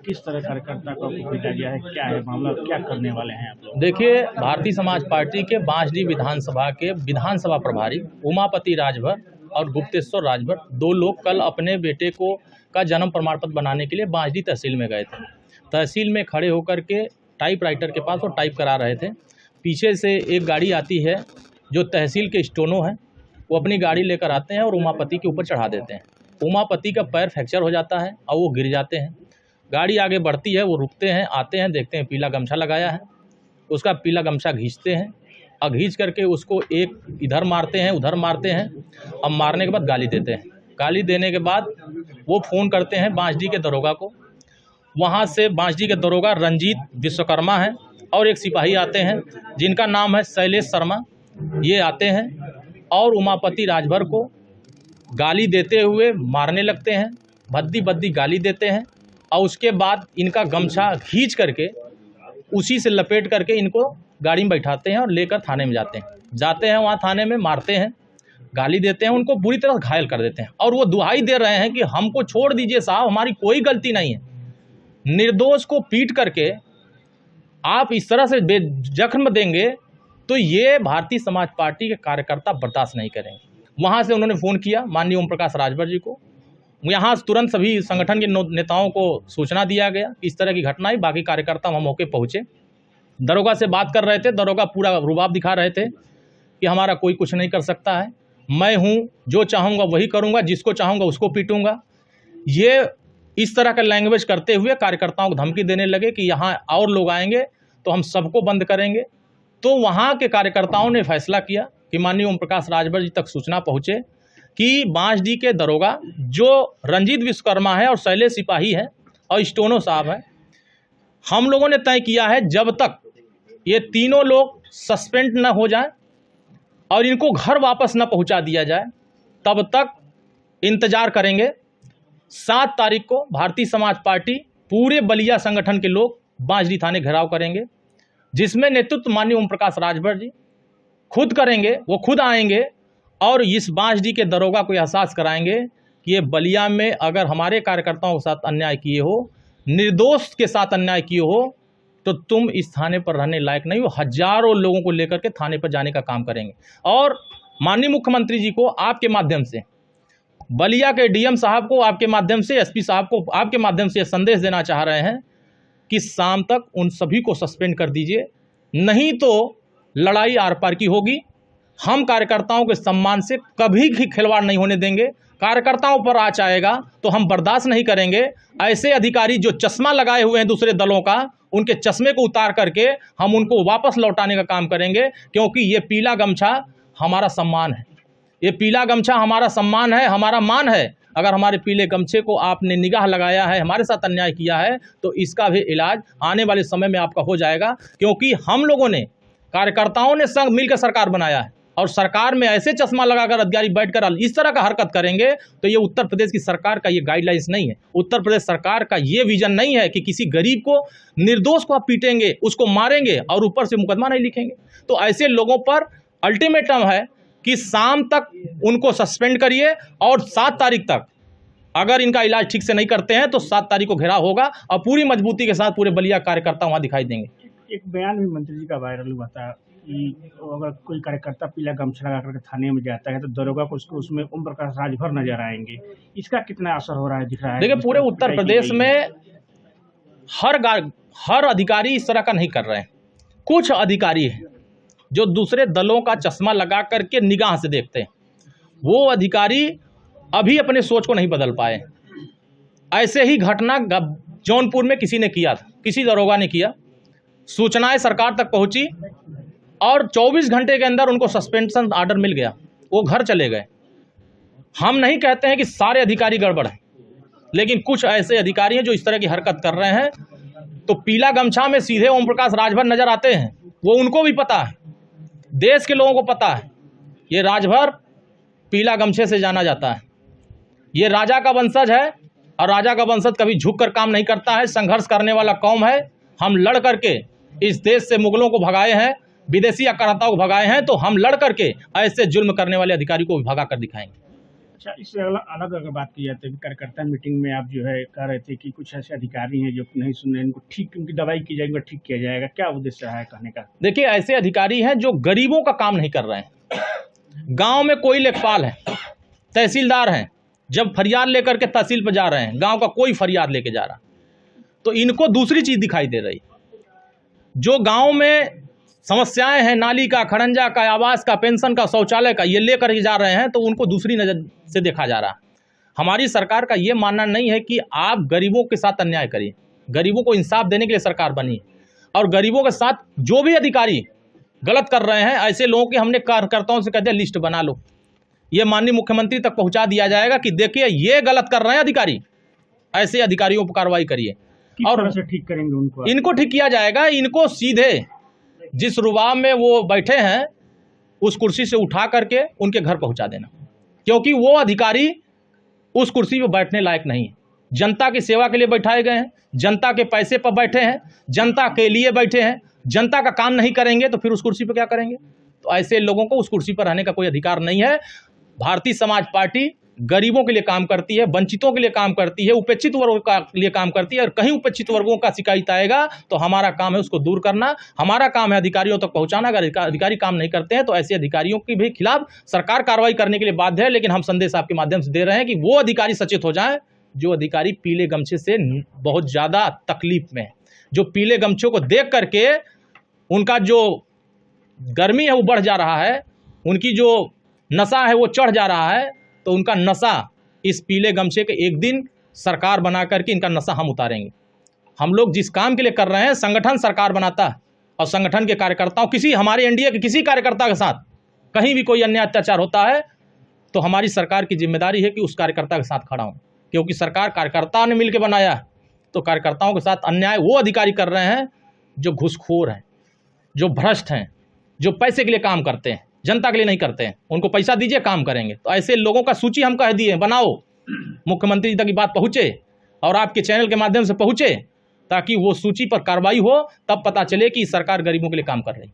किस तरह कार्यकर्ता को भेजा गया है, क्या है मामला, क्या करने वाले हैं आप लोग? देखिए, भारतीय समाज पार्टी के बांसडीह विधानसभा के विधानसभा प्रभारी उमापति राजभर और गुप्तेश्वर राजभर, दो लोग कल अपने बेटे को का जन्म प्रमाण पत्र बनाने के लिए बांसडीह तहसील में गए थे। तहसील में खड़े होकर के टाइपराइटर के पास वो टाइप करा रहे थे। पीछे से एक गाड़ी आती है जो तहसील के स्टोनो हैं, वो अपनी गाड़ी लेकर आते हैं और उमापति के ऊपर चढ़ा देते हैं। उमापति का पैर फ्रैक्चर हो जाता है और वो गिर जाते हैं। गाड़ी आगे बढ़ती है, वो रुकते हैं, आते हैं, देखते हैं पीला गमछा लगाया है, उसका पीला गमछा खींचते हैं और खींच करके उसको एक इधर मारते हैं, उधर मारते हैं। अब मारने के बाद गाली देते हैं। गाली देने के बाद वो फ़ोन करते हैं बांसडीह के दरोगा को। वहाँ से बांसडीह के दरोगा रंजीत विश्वकर्मा हैं और एक सिपाही आते हैं जिनका नाम है शैलेश शर्मा। ये आते हैं और उमापति राजभर को गाली देते हुए मारने लगते हैं, भद्दी भद्दी गाली देते हैं और उसके बाद इनका गमछा खींच करके उसी से लपेट करके इनको गाड़ी में बैठाते हैं और लेकर थाने में जाते हैं। वहाँ थाने में मारते हैं, गाली देते हैं, उनको बुरी तरह घायल कर देते हैं और वो दुहाई दे रहे हैं कि हमको छोड़ दीजिए साहब, हमारी कोई गलती नहीं है। निर्दोष को पीट करके आप इस तरह से जख्म देंगे तो ये भारतीय समाज पार्टी के कार्यकर्ता बर्दाश्त नहीं करेंगे। वहाँ से उन्होंने फ़ोन किया माननीय ओम प्रकाश राजभर जी को। यहाँ तुरंत सभी संगठन के नेताओं को सूचना दिया गया कि इस तरह की घटना है। बाकी कार्यकर्ता वहाँ मौके पहुँचे, दरोगा से बात कर रहे थे। दरोगा पूरा रुबाब दिखा रहे थे कि हमारा कोई कुछ नहीं कर सकता है, मैं हूँ, जो चाहूँगा वही करूँगा, जिसको चाहूँगा उसको पीटूँगा। ये इस तरह का लैंग्वेज करते हुए कार्यकर्ताओं को धमकी देने लगे कि यहाँ और लोग आएंगे तो हम सबको बंद करेंगे। तो वहाँ के कार्यकर्ताओं ने फैसला किया कि माननीय ओम प्रकाश राजभर जी तक सूचना पहुँचे कि बांसडीह के दरोगा जो रंजीत विश्वकर्मा है और शैलेश सिपाही है और स्टोनो साहब है, हम लोगों ने तय किया है जब तक ये तीनों लोग सस्पेंड न हो जाए और इनको घर वापस न पहुंचा दिया जाए तब तक इंतजार करेंगे। 7 तारीख को भारतीय समाज पार्टी पूरे बलिया संगठन के लोग बांसडीह थाने घेराव करेंगे, जिसमें नेतृत्व माननीय ओम प्रकाश राजभर जी खुद करेंगे। वो खुद आएंगे और इस बांसडीह के दरोगा को एहसास कराएंगे कि ये बलिया में अगर हमारे कार्यकर्ताओं के साथ अन्याय किए हो, निर्दोष के साथ अन्याय किए हो, तो तुम इस थाने पर रहने लायक नहीं हो। हजारों लोगों को लेकर के थाने पर जाने का काम करेंगे। और माननीय मुख्यमंत्री जी को आपके माध्यम से, बलिया के डीएम साहब को आपके माध्यम से, एसपी साहब को आपके माध्यम से संदेश देना चाह रहे हैं कि शाम तक उन सभी को सस्पेंड कर दीजिए, नहीं तो लड़ाई आर पार की होगी। हम कार्यकर्ताओं के सम्मान से कभी भी खिलवाड़ नहीं होने देंगे। कार्यकर्ताओं पर आँच आएगा तो हम बर्दाश्त नहीं करेंगे। ऐसे अधिकारी जो चश्मा लगाए हुए हैं दूसरे दलों का, उनके चश्मे को उतार करके हम उनको वापस लौटाने का काम करेंगे, क्योंकि ये पीला गमछा हमारा सम्मान है। ये पीला गमछा हमारा सम्मान है, हमारा मान है। अगर हमारे पीले गमछे को आपने निगाह लगाया है, हमारे साथ अन्याय किया है, तो इसका भी इलाज आने वाले समय में आपका हो जाएगा। क्योंकि हम लोगों ने, कार्यकर्ताओं ने संग मिलकर सरकार बनाया है और सरकार में ऐसे चश्मा लगाकर अधिकारी बैठकर इस तरह का हरकत करेंगे तो ये उत्तर प्रदेश की सरकार का ये गाइडलाइंस नहीं है। उत्तर प्रदेश सरकार का ये विजन नहीं है कि किसी गरीब को, निर्दोष को आप पीटेंगे, उसको मारेंगे और ऊपर से मुकदमा नहीं लिखेंगे। तो ऐसे लोगों पर अल्टीमेटम है कि शाम तक उनको सस्पेंड करिए और 7 तारीख तक अगर इनका इलाज ठीक से नहीं करते हैं तो 7 तारीख को घेराव होगा और पूरी मजबूती के साथ पूरे बलिया कार्यकर्ता वहाँ दिखाई देंगे। एक बयान भी मंत्री जी का वायरल हुआ था कि अगर कोई कार्यकर्ता पीला गमछा लगा करके थाने में जाता है तो दरोगा को उसमें ओम प्रकाश राजभर नजर आएंगे। इसका कितना असर हो रहा है, दिख रहा है? देखिए, पूरे उत्तर प्रदेश में हर अधिकारी इस तरह का नहीं कर रहे हैं। कुछ अधिकारी हैं जो दूसरे दलों का चश्मा लगा करके निगाह से देखते हैं। वो अधिकारी अभी अपने सोच को नहीं बदल पाए। ऐसे ही घटना जौनपुर में किसी ने किया था, किसी दरोगा ने किया, सूचनाएं सरकार तक पहुंची और 24 घंटे के अंदर उनको सस्पेंशन ऑर्डर मिल गया, वो घर चले गए। हम नहीं कहते हैं कि सारे अधिकारी गड़बड़ हैं, लेकिन कुछ ऐसे अधिकारी हैं जो इस तरह की हरकत कर रहे हैं। तो पीला गमछा में सीधे ओम प्रकाश राजभर नजर आते हैं, वो उनको भी पता है, देश के लोगों को पता है। ये राजभर पीला गमछे से जाना जाता है। ये राजा का वंशज है और राजा का वंशज कभी झुक कर काम नहीं करता है। संघर्ष करने वाला कौम है। हम लड़ करके इस देश से मुगलों को भगाए हैं, विदेशी आक्रांताओं को भगाए हैं, तो हम लड़ करके ऐसे जुल्म करने वाले अधिकारी को भी भगा कर दिखाएंगे। अच्छा, इससे अलग अगर बात की जाए तो कार्यकर्ता मीटिंग में आप जो है कह रहे थे कि कुछ ऐसे अधिकारी हैं जो नहीं सुन रहे, इनको ठीक, उनकी दवाई की जाएगी, ठीक किया जाएगा, क्या उद्देश्य है कहने का? देखिए, ऐसे अधिकारी हैं जो गरीबों का काम नहीं कर रहे हैं। गांव में कोई लेखपाल है, तहसीलदार हैं, जब फरियाद लेकर के तहसील पर जा रहे हैं, गांव का कोई फरियाद लेके जा रहा, तो इनको दूसरी चीज़ दिखाई दे रही। जो गांव में समस्याएं हैं, नाली का, खड़ंजा का, आवास का, पेंशन का, शौचालय का, ये लेकर के जा रहे हैं, तो उनको दूसरी नज़र से देखा जा रहा। हमारी सरकार का ये मानना नहीं है कि आप गरीबों के साथ अन्याय करिए। गरीबों को इंसाफ देने के लिए सरकार बनी, और गरीबों के साथ जो भी अधिकारी गलत कर रहे हैं, ऐसे लोगों की हमने कार्यकर्ताओं से कह दिया लिस्ट बना लो, ये माननीय मुख्यमंत्री तक पहुंचा दिया जाएगा कि देखिए ये गलत कर रहे हैं अधिकारी, ऐसे अधिकारियों पर कार्रवाई करिए। और से ठीक करेंगे उनको, इनको ठीक किया जाएगा। इनको सीधे जिस रुबाब में वो बैठे हैं उस कुर्सी से उठा करके उनके घर पहुंचा देना, क्योंकि वो अधिकारी उस कुर्सी पर बैठने लायक नहीं है। जनता की सेवा के लिए बैठाए गए हैं, जनता के पैसे पर बैठे हैं, जनता के लिए बैठे हैं। जनता का काम नहीं करेंगे तो फिर उस कुर्सी पर क्या करेंगे? तो ऐसे लोगों को उस कुर्सी पर रहने का कोई अधिकार नहीं है। भारतीय समाज पार्टी गरीबों के लिए काम करती है, वंचितों के लिए काम करती है, उपेक्षित वर्गों के लिए काम करती है, और कहीं उपेक्षित वर्गों का शिकायत आएगा तो हमारा काम है उसको दूर करना, हमारा काम है अधिकारियों तक पहुंचाना। अगर अधिकारी काम नहीं करते हैं तो ऐसे अधिकारियों के भी खिलाफ सरकार कार्रवाई करने के लिए बाध्य है। लेकिन हम संदेश आपके माध्यम से दे रहे हैं कि वो अधिकारी सचेत हो जाएं जो अधिकारी पीले गमछे से बहुत ज़्यादा तकलीफ में है, जो पीले गमछों को देख करके उनका जो गर्मी है वो बढ़ जा रहा है, उनकी जो नशा है वो चढ़ जा रहा है। तो उनका नशा इस पीले गमछे के एक दिन सरकार बना करके इनका नशा हम उतारेंगे। हम लोग जिस काम के लिए कर रहे हैं, संगठन सरकार बनाता है, और संगठन के कार्यकर्ताओं, किसी हमारे एनडीए के किसी कार्यकर्ता के साथ कहीं भी कोई अन्याय अत्याचार होता है तो हमारी सरकार की जिम्मेदारी है कि उस कार्यकर्ता के साथ खड़ा हूँ, क्योंकि सरकार कार्यकर्ताओं ने मिलकर बनाया है। तो कार्यकर्ताओं के साथ अन्याय वो अधिकारी कर रहे हैं जो घूसखोर हैं, जो भ्रष्ट हैं, जो पैसे के लिए काम करते हैं, जनता के लिए नहीं करते हैं। उनको पैसा दीजिए, काम करेंगे। तो ऐसे लोगों का सूची हम कह दिए बनाओ, मुख्यमंत्री जी तक ये बात पहुँचे और आपके चैनल के माध्यम से पहुँचे, ताकि वो सूची पर कार्रवाई हो, तब पता चले कि सरकार गरीबों के लिए काम कर रही है।